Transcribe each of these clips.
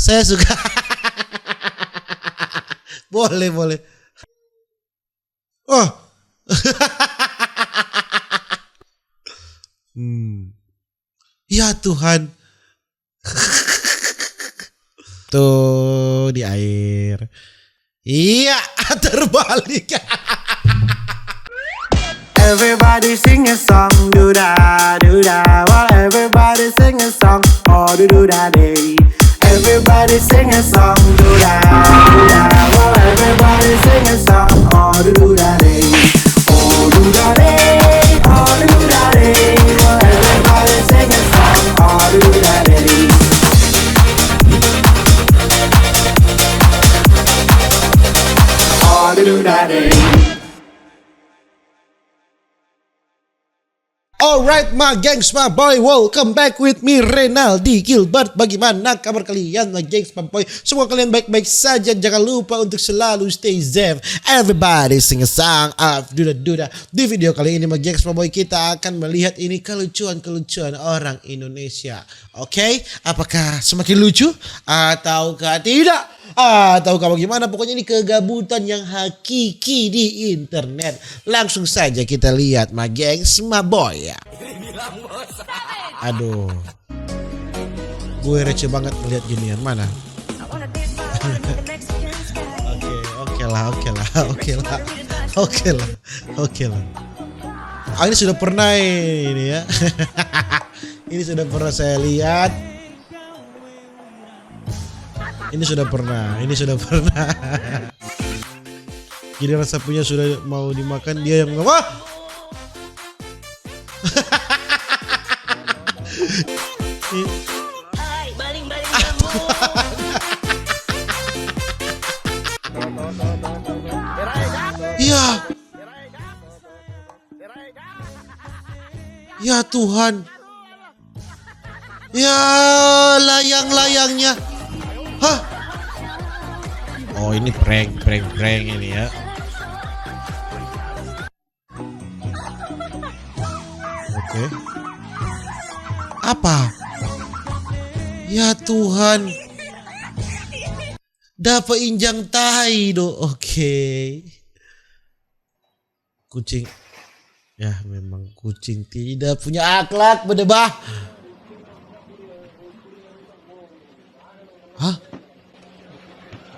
Saya suka. Boleh, boleh. Oh. Ya Tuhan. Tuh di air. Iya, terbalik. Everybody sing a song, do da do da. While everybody sing a song, oh do da day. Everybody sing a song, do da do da. While everybody sing a song, oh do da day. Oh do da day, oh do da day. While everybody sing a song, oh do da day. Oh do da day. Alright my gengs, my boy, welcome back with me Renaldi Gilbert. Bagaimana kabar kalian my gengs, my boy? Semua kalian baik-baik saja. Jangan lupa untuk selalu stay safe. Everybody sing a song of Duda. Di video kali ini my gengs, my boy, kita akan melihat ini kelucuan-kelucuan orang Indonesia. Oke, apakah semakin lucu ataukah tidak? Tahukah bagaimana? Pokoknya ini kegabutan yang hakiki di internet. Langsung saja kita lihat my gengs, my boy ya. Aduh, gue receh banget melihat ginian. Mana? Oke lah. Ini sudah pernah ini ya. Ini sudah pernah saya lihat. Ini sudah pernah. Giliran sapunya sudah mau dimakan, dia yang ngapa? Iya. Ya Tuhan. Ya layang-layangnya. Hah? Oh ini prank ini ya. Oke. Apa? Ya Tuhan. Dapat injang tai do. Oke. Kucing. Ya memang kucing tidak punya akhlak berdebah. Hah?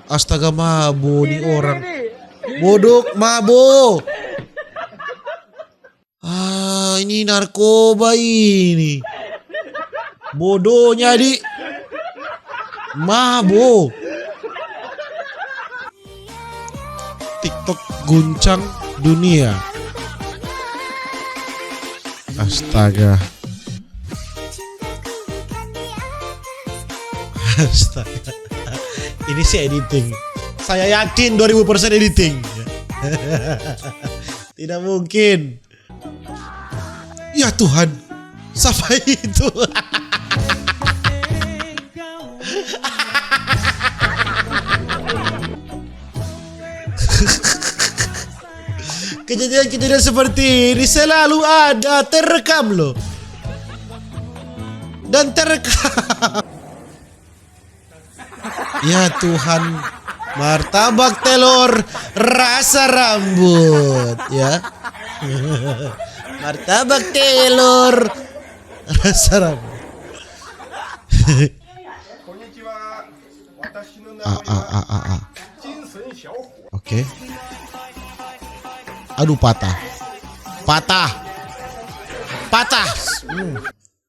Astaga, mabo nih orang. Bodok mabo. Ini narkoba ini. Bodohnya di mabo. TikTok guncang dunia. Astaga. Ini sih editing. Saya yakin 2000% editing. Tidak mungkin. Ya Tuhan. Siapa itu? Kejadian-kejadian seperti ini selalu ada, terekam loh. Dan terekam. Ya Tuhan, martabak telur rasa rambut ya. Martabak telur rasa rambut. Oke. Aduh patah.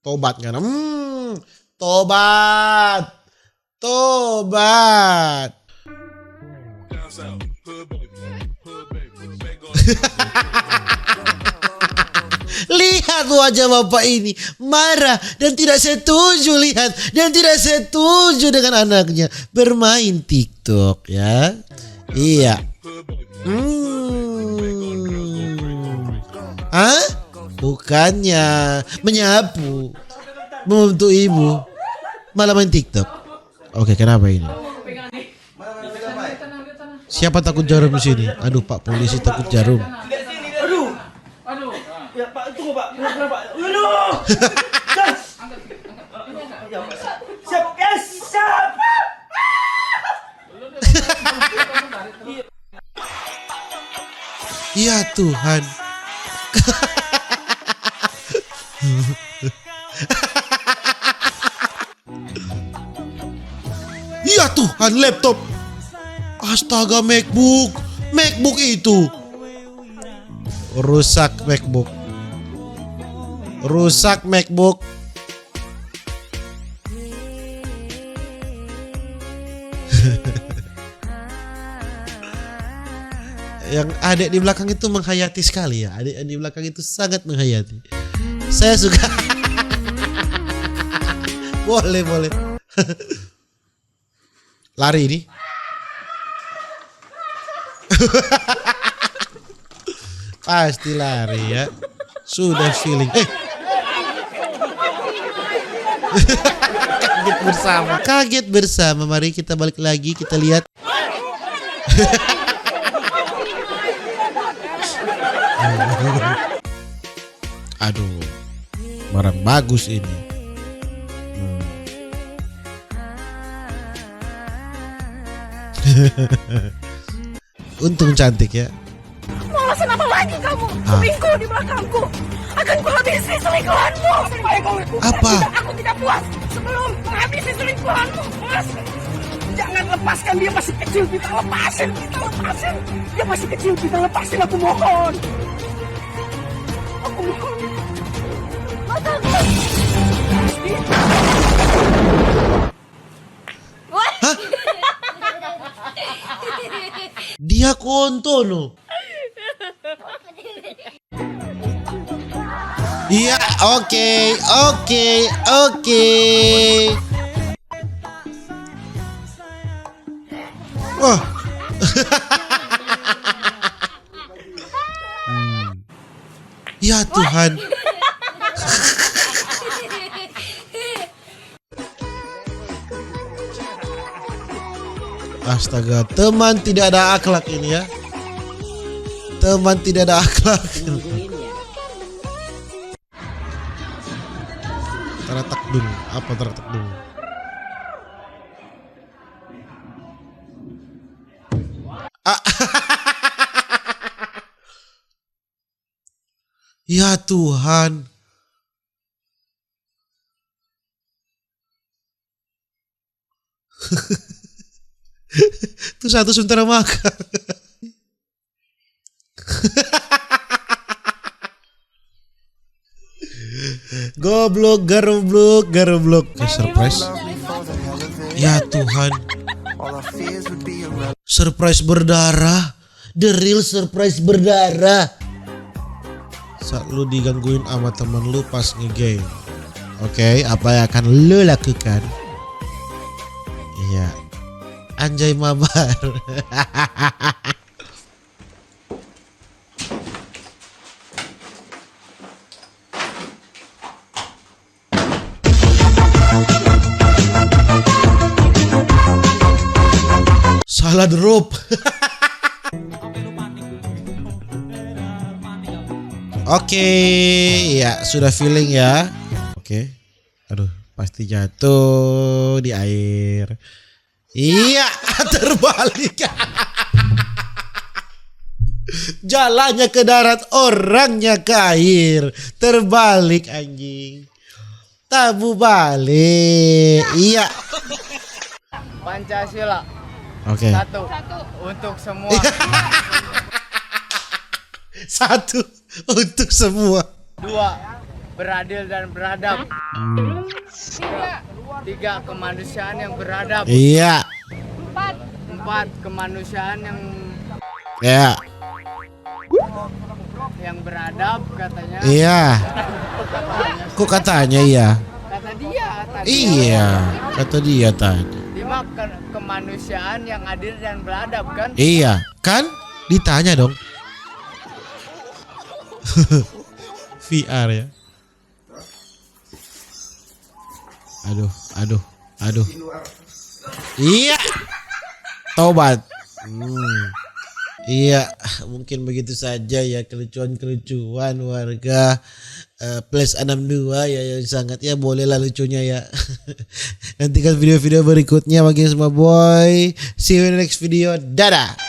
Tobat kan? Tobat. Lihat wajah bapak ini marah dan tidak setuju, dengan anaknya bermain TikTok ya. Iya. Bukannya menyapu, membantu ibu, malah main TikTok. Oke, kenapa ini? Siapa takut jarum di sini? Aduh, Pak polisi takut jarum. Aduh. Ya Pak, tunggu Pak. Kenapa? Aduh. Siap. Yes, siap. Ya Tuhan. Ya Tuhan, laptop. Astaga, MacBook itu. Rusak MacBook. Yang adik di belakang itu menghayati sekali ya. Adik di belakang itu sangat menghayati. Saya suka. Boleh. Lari ini. Pasti lari ya. Sudah feeling. Kaget bersama. Mari kita balik lagi, kita lihat. Aduh, barang bagus ini. Untung cantik ya. Mau alasan apa lagi kamu? Selingkuh di belakangku. Akan kuhabisi selingkuhanmu. Apa? Aku tidak puas sebelum menghabisi selingkuhanmu. Puas. Jangan lepaskan, dia masih kecil. Kita lepasin. Dia masih kecil, kita lepasin. Aku mohon. Dia kontono. Iya, oke. Wah. Ya Tuhan. Astaga, teman tidak ada akhlak ini ya. Teman tidak ada akhlak. Teratak dulu. Apa teratak dulu? Ya Tuhan. Tuh satu sebentar makan. Goblok, garoblok. Surprise. Ya Tuhan. Surprise berdarah. The real surprise berdarah. Saat lu digangguin sama temen lu pas nge-game. Oke, apa yang akan lu lakukan? Iya. Anjay mabar. Salah drop. Oke, ya sudah feeling ya. Oke. Aduh, pasti jatuh di air. Iya, terbalik. Jalannya ke darat, orangnya ke air. Terbalik anjing. Tabu balik. Iya. Pancasila. Oke. Satu untuk semua. Satu untuk semua. 2. Beradil dan beradab. 3. Kemanusiaan yang beradab. Iya. 4. Kemanusiaan yang beradab katanya. Iya. Kok katanya iya? Kata dia tadi. Iya, kata dia tadi. 5. Kemanusiaan yang adil dan beradab kan? Iya, kan? Ditanya dong. VR ya. Aduh. Iya. Tobat. Iya, mungkin begitu saja ya kelucuan-kelucuan warga plus 62 ya yang sangat ya bolehlah lucunya ya. Nantikan video-video berikutnya bagi semua boy. See you in the next video. Dadah.